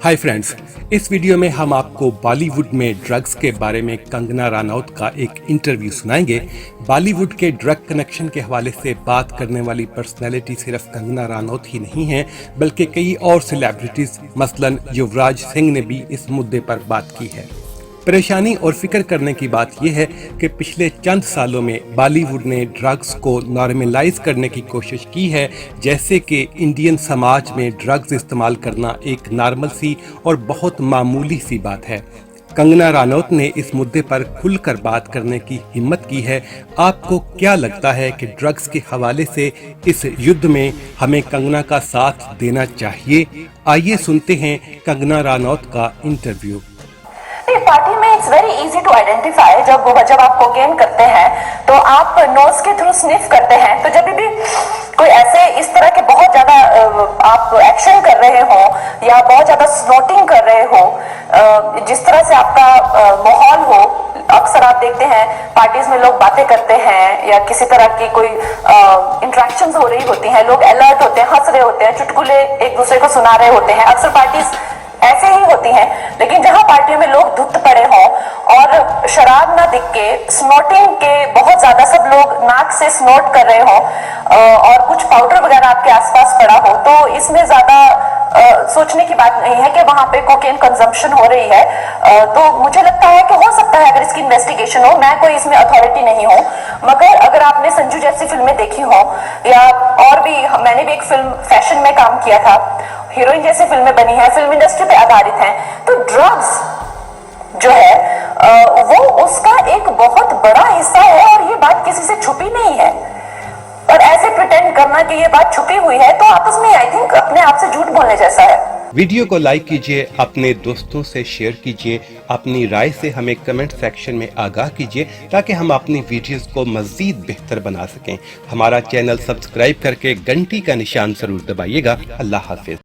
Hi friends, इस video में हम आपको बॉलीवुड में ड्रग्स के बारे में कंगना रनौत का एक इंटरव्यू सुनाएंगे। बॉलीवुड के ड्रग कनेक्शन के हवाले से बात करने वाली पर्सनैलिटी सिर्फ कंगना रनौत ही नहीं है, बल्कि कई और सेलिब्रिटीज मसलन युवराज सिंह ने भी इस मुद्दे पर बात की है। परेशानी और फिक्र करने की बात यह है कि पिछले चंद सालों में बॉलीवुड ने ड्रग्स को नॉर्मलाइज करने की कोशिश की है, जैसे कि इंडियन समाज में ड्रग्स इस्तेमाल करना एक नॉर्मल सी और बहुत मामूली सी बात है। कंगना रनौत ने इस मुद्दे पर खुलकर बात करने की हिम्मत की है। आपको क्या लगता है कि ड्रग्स के हवाले से इस युद्ध में हमें कंगना का साथ देना चाहिए? आइए सुनते हैं कंगना रनौत का इंटरव्यू। पार्टी में it's very easy to identify. जब आप कोकेन करते हैं तो आप नोज के थ्रू स्निफ करते हैं, तो जब भी कोई ऐसे इस तरह के बहुत ज्यादा आप एक्शन कर रहे हो या बहुत ज्यादा स्नोटिंग कर रहे हो, जिस तरह से आपका माहौल हो, अक्सर आप देखते हैं पार्टीज में लोग बातें करते हैं या किसी तरह की कोई इंटरेक्शंस हो रही होती हैं, लोग अलर्ट होते हैं, हंस रहे होते हैं, चुटकुले एक दूसरे को सुना रहे होते हैं। अक्सर पार्टीज ऐसे ही होती हैं, लेकिन जहां पार्टियों में लोग धुत पड़े हों और शराब ना दिख के स्नोटिंग के बहुत ज्यादा सब लोग नाक से स्नोट कर रहे हों और कुछ पाउडर वगैरह आपके आसपास पड़ा हो, तो इसमें ज्यादा सोचने की बात नहीं है कि वहां पे कोकेन कंजम्पशन हो रही है। तो मुझे लगता है कि हो सकता है अगर इसकी इन्वेस्टिगेशन हो, मैं कोई इसमें अथॉरिटी नहीं हूं, मगर अगर आपने संजू जैसी फिल्में देखी हो या और भी, मैंने भी एक फिल्म फैशन में काम किया था, हीरोइन जैसी फिल्में बनी हैं, फिल्म इंडस्ट्री पे आधारित हैं, तो ड्रग्स जो है वो उसका एक बहुत बड़ा हिस्सा है और ये बात किसी से छुपी नहीं है। और ऐसे प्रिटेंड करना कि ये बात छुपी हुई है तो आपस में आई थिंक अपने आप से झूठ बोलने जैसा है। वीडियो को लाइक कीजिए, अपने दोस्तों से शेयर कीजिए, अपनी राय से हमें कमेंट सेक्शन में आगाह कीजिए ताकि हम अपनी वीडियोस को मजीद बेहतर बना सकें। हमारा चैनल सब्सक्राइब करके घंटी का निशान जरूर दबाइएगा। अल्लाह हाफिज।